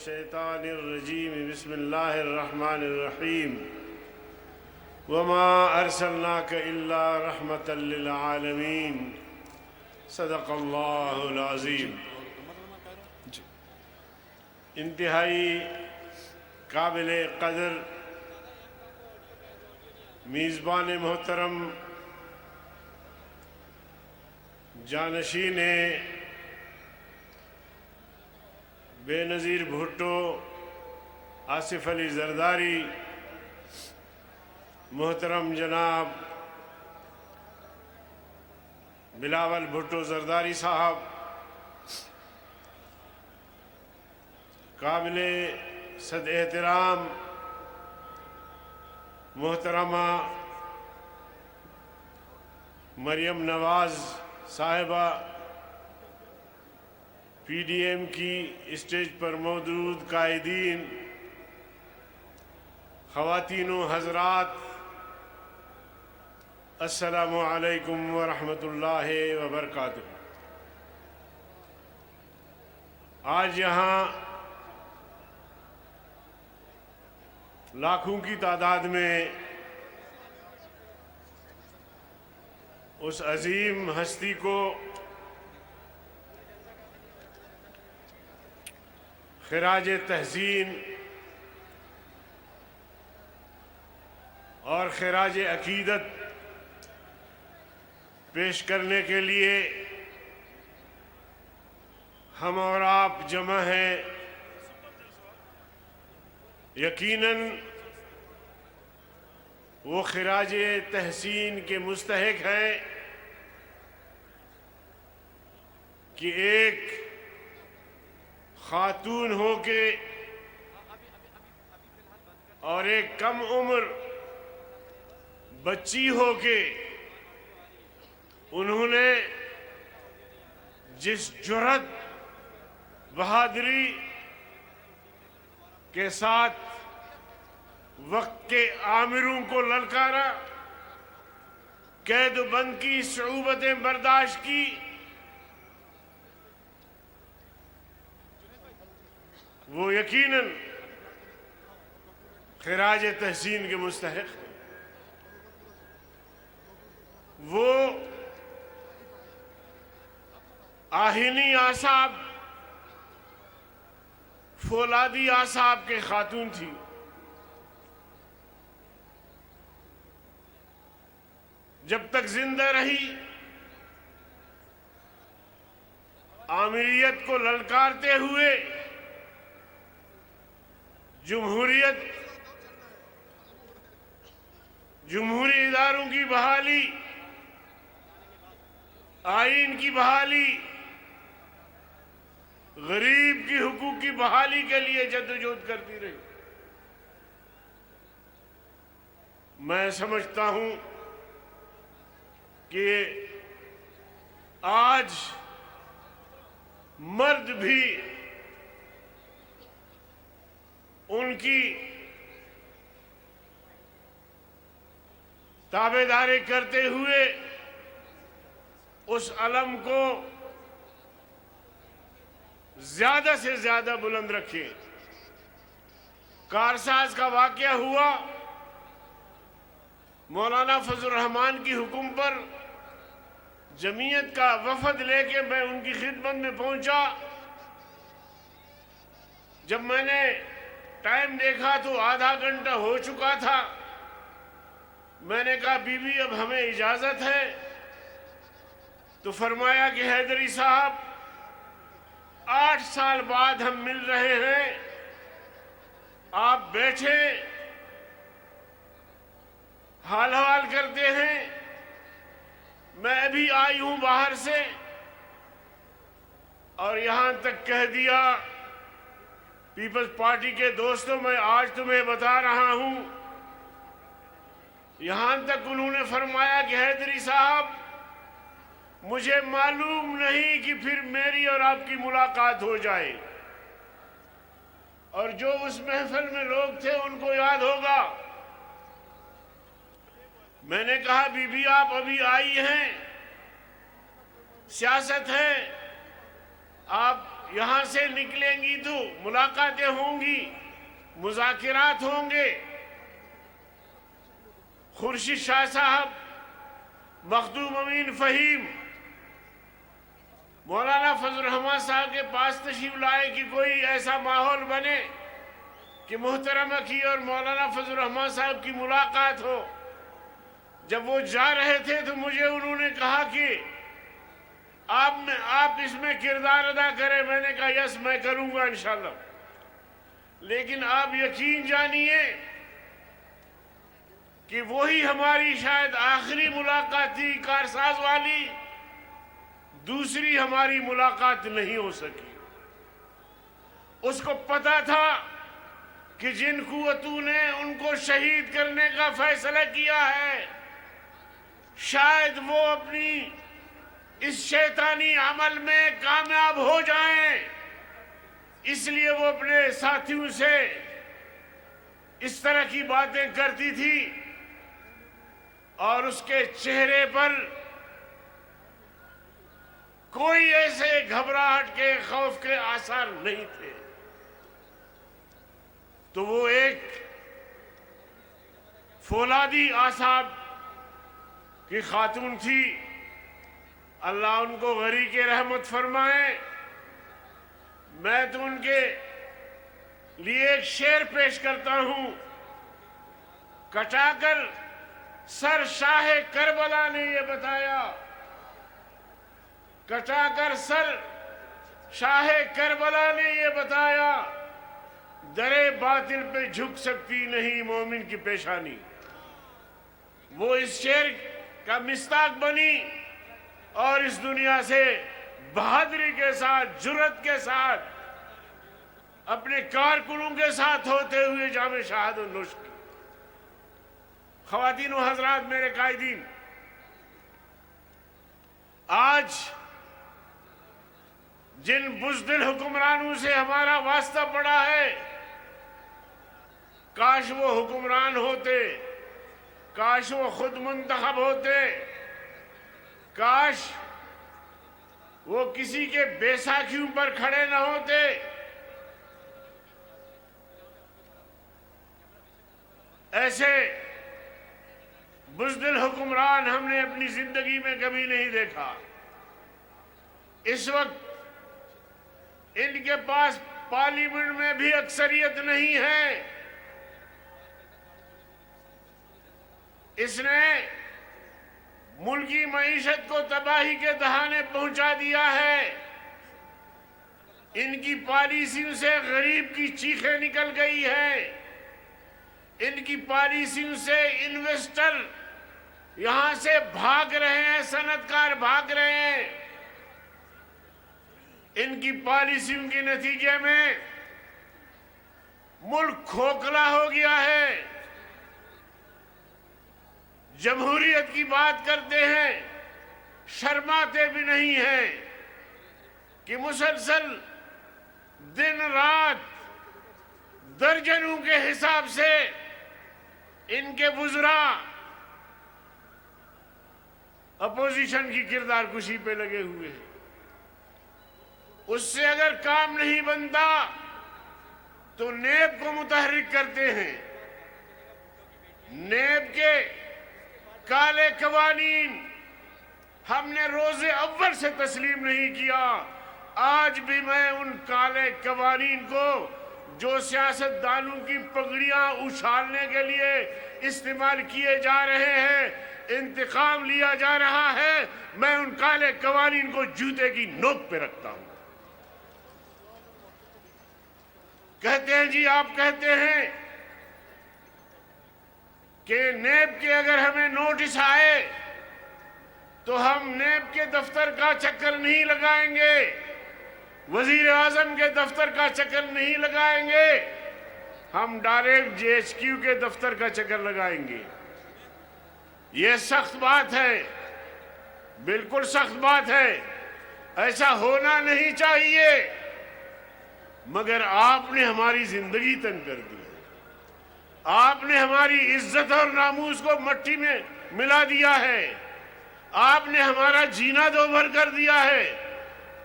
الشیطان الرجیم بسم اللہ الرحمن الرحیم وما ارسلناک الا رحمتا للعالمین صدق اللہ العظیم۔ انتہائی قابل قدر میزبان محترم جانشین بے نظیر بھٹو آصف علی زرداری، محترم جناب بلاول بھٹو زرداری صاحب، قابل صد احترام محترمہ مریم نواز صاحبہ، پی ڈی ایم کی اسٹیج پر موجود قائدین، خواتین و حضرات، السلام علیکم ورحمۃ اللہ وبرکاتہ۔ آج یہاں لاکھوں کی تعداد میں اس عظیم ہستی کو خراج تحسین اور خراج عقیدت پیش کرنے کے لیے ہم اور آپ جمع ہیں۔ یقیناً وہ خراج تحسین کے مستحق ہیں کہ ایک خاتون ہو کے اور ایک کم عمر بچی ہو کے انہوں نے جس جرأت بہادری کے ساتھ وقت کے آمروں کو للکارا، قید و بند کی صعوبتیں برداشت کی، وہ یقیناً خراج تحسین کے مستحق ہیں۔ وہ آہنی اعصاب، فولادی اعصاب کے خاتون تھی۔ جب تک زندہ رہی آمریت کو للکارتے ہوئے جمہوری اداروں کی بحالی، آئین کی بحالی، غریب کی حقوق کی بحالی کے لیے جدوجہد کرتی رہی۔ میں سمجھتا ہوں کہ آج مرد بھی ان کی تابعداری کرتے ہوئے اس علم کو زیادہ سے زیادہ بلند رکھے۔ کارساز کا واقعہ ہوا، مولانا فضل الرحمان کی حکم پر جمعیت کا وفد لے کے میں ان کی خدمت میں پہنچا۔ جب میں نے ٹائم دیکھا تو آدھا گھنٹہ ہو چکا تھا۔ میں نے کہا بی بی اب ہمیں اجازت ہے، تو فرمایا کہ حیدری صاحب 8 سال بعد ہم مل رہے ہیں، آپ بیٹھے حال حوال کرتے ہیں، میں ابھی آئی ہوں باہر سے، اور یہاں تک کہہ دیا پیپلز پارٹی کے دوستوں میں آج تمہیں بتا رہا ہوں، یہاں تک انہوں نے فرمایا کہ حیدری صاحب مجھے معلوم نہیں کہ پھر میری اور آپ کی ملاقات ہو جائے، اور جو اس محفل میں لوگ تھے ان کو یاد ہوگا۔ میں نے کہا بی بی آپ ابھی آئی ہیں، سیاست ہے، آپ یہاں سے نکلیں گی تو ملاقاتیں ہوں گی، مذاکرات ہوں گے۔ خورشید شاہ صاحب، مخدوم امین فہیم، مولانا فضل الرحمان صاحب کے پاس تشریف لائے کہ کوئی ایسا ماحول بنے کہ محترمہ کی اور مولانا فضل الرحمان صاحب کی ملاقات ہو۔ جب وہ جا رہے تھے تو مجھے انہوں نے کہا کہ آپ اس میں کردار ادا کریں۔ میں نے کہا یس، میں کروں گا انشاءاللہ، لیکن آپ یقین جانیے کہ وہی ہماری شاید آخری ملاقات تھی کارساز والی، دوسری ہماری ملاقات نہیں ہو سکی۔ اس کو پتا تھا کہ جن قوتوں نے ان کو شہید کرنے کا فیصلہ کیا ہے، شاید وہ اپنی اس شیطانی عمل میں کامیاب ہو جائیں، اس لیے وہ اپنے ساتھیوں سے اس طرح کی باتیں کرتی تھی، اور اس کے چہرے پر کوئی ایسے گھبراہٹ کے، خوف کے آثار نہیں تھے۔ تو وہ ایک فولادی اعصاب کی خاتون تھی، اللہ ان کو غریق رحمت فرمائے۔ میں تو ان کے لیے ایک شعر پیش کرتا ہوں۔ کٹا کر سر شاہ کربلا نے یہ بتایا، کٹا کر سر شاہ کربلا نے یہ بتایا، درے باطل پہ جھک سکتی نہیں مومن کی پیشانی۔ وہ اس شعر کا مصداق بنی اور اس دنیا سے بہادری کے ساتھ، جرأت کے ساتھ، اپنے کارکنوں کے ساتھ ہوتے ہوئے جام شہادت نوش کی۔ خواتین و حضرات، میرے قائدین، آج جن بزدل حکمرانوں سے ہمارا واسطہ پڑا ہے، کاش وہ حکمران ہوتے، کاش وہ خود منتخب ہوتے، کاش وہ کسی کے بیساکھیوں پر کھڑے نہ ہوتے۔ ایسے بزدل حکمران ہم نے اپنی زندگی میں کبھی نہیں دیکھا۔ اس وقت ان کے پاس پارلیمنٹ میں بھی اکثریت نہیں ہے۔ اس نے ملکی معیشت کو تباہی کے دہانے پہنچا دیا ہے۔ ان کی پالیسیوں سے غریب کی چیخیں نکل گئی ہیں۔ ان کی پالیسیوں سے انویسٹر یہاں سے بھاگ رہے ہیں، صنعت کار بھاگ رہے ہیں۔ ان کی پالیسیوں کے نتیجے میں ملک کھوکھلا ہو گیا ہے۔ جمہوریت کی بات کرتے ہیں، شرماتے بھی نہیں ہیں کہ مسلسل دن رات درجنوں کے حساب سے ان کے وزراء اپوزیشن کی کردار کشی پہ لگے ہوئے ہیں۔ اس سے اگر کام نہیں بنتا تو نیب کو متحرک کرتے ہیں۔ نیب کے کالے قوانین ہم نے روز اول سے تسلیم نہیں کیا۔ آج بھی میں ان کالے قوانین کو جو سیاستدانوں کی پگڑیاں اچھالنے کے لیے استعمال کیے جا رہے ہیں، انتقام لیا جا رہا ہے، میں ان کالے قوانین کو جوتے کی نوک پہ رکھتا ہوں۔ کہتے ہیں جی، آپ کہتے ہیں کہ نیب کے اگر ہمیں نوٹس آئے تو ہم نیب کے دفتر کا چکر نہیں لگائیں گے، وزیر اعظم کے دفتر کا چکر نہیں لگائیں گے، ہم ڈائریکٹ جی ایچ کیو کے دفتر کا چکر لگائیں گے۔ یہ سخت بات ہے، بالکل سخت بات ہے، ایسا ہونا نہیں چاہیے، مگر آپ نے ہماری زندگی تنگ کر دی، آپ نے ہماری عزت اور ناموس کو مٹی میں ملا دیا ہے، آپ نے ہمارا جینا دوبھر کر دیا ہے۔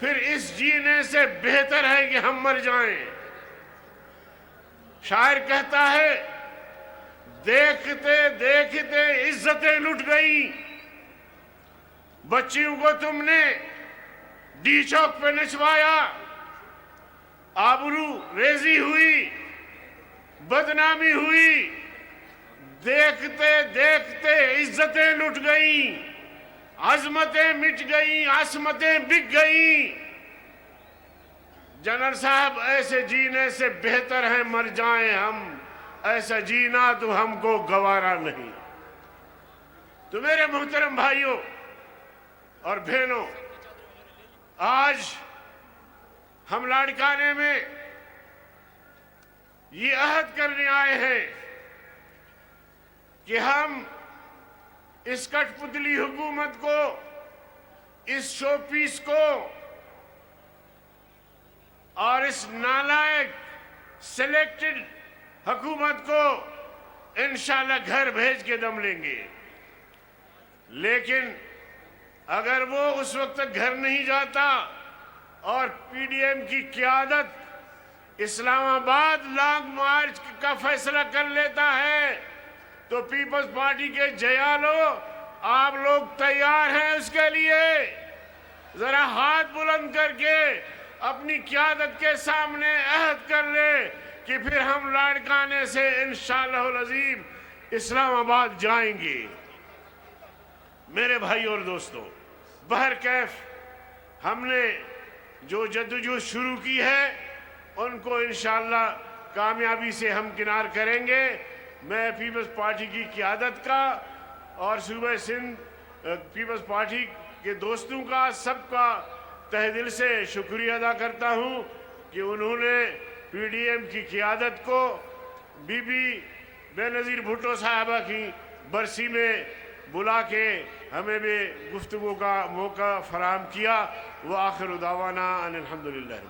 پھر اس جینے سے بہتر ہے کہ ہم مر جائیں۔ شاعر کہتا ہے دیکھتے دیکھتے عزتیں لٹ گئی، بچیوں کو تم نے ڈی چوک پہ نچوایا، آبرو ریزی ہوئی، بدنامی ہوئی، دیکھتے دیکھتے عزتیں لٹ گئیں، عظمتیں مٹ گئیں، عصمتیں بک گئیں۔ جنرل صاحب ایسے جینے سے بہتر ہے مر جائیں ہم، ایسا جینا تو ہم کو گوارا نہیں۔ تو میرے محترم بھائیوں اور بہنوں، آج ہم لاڑکانے میں یہ عہد کرنے آئے ہیں کہ ہم اس کٹ پتلی حکومت کو، اس شو پیس کو اور اس نالائق سلیکٹڈ حکومت کو انشاءاللہ گھر بھیج کے دم لیں گے۔ لیکن اگر وہ اس وقت تک گھر نہیں جاتا اور پی ڈی ایم کی قیادت اسلام آباد لانگ مارچ کا فیصلہ کر لیتا ہے تو پیپلز پارٹی کے جیالو آپ لوگ تیار ہیں اس کے لیے؟ ذرا ہاتھ بلند کر کے اپنی قیادت کے سامنے عہد کر لے کہ پھر ہم لاڑکانے سے انشاءاللہ العظیم اسلام آباد جائیں گے۔ میرے بھائی اور دوستو، بہرکیف ہم نے جو جدوجہد شروع کی ہے ان کو انشاءاللہ کامیابی سے ہم کنار کریں گے۔ میں پیپلز پارٹی کی قیادت کا اور صوبہ سندھ پیپلز پارٹی کے دوستوں کا، سب کا تہ دل سے شکریہ ادا کرتا ہوں کہ انہوں نے پی ڈی ایم کی قیادت کو بی بی بے نظیر بھٹو صاحبہ کی برسی میں بلا کے ہمیں بھی گفتگو کا موقع فراہم کیا۔ وآخر دعوانا ان الحمدللہ۔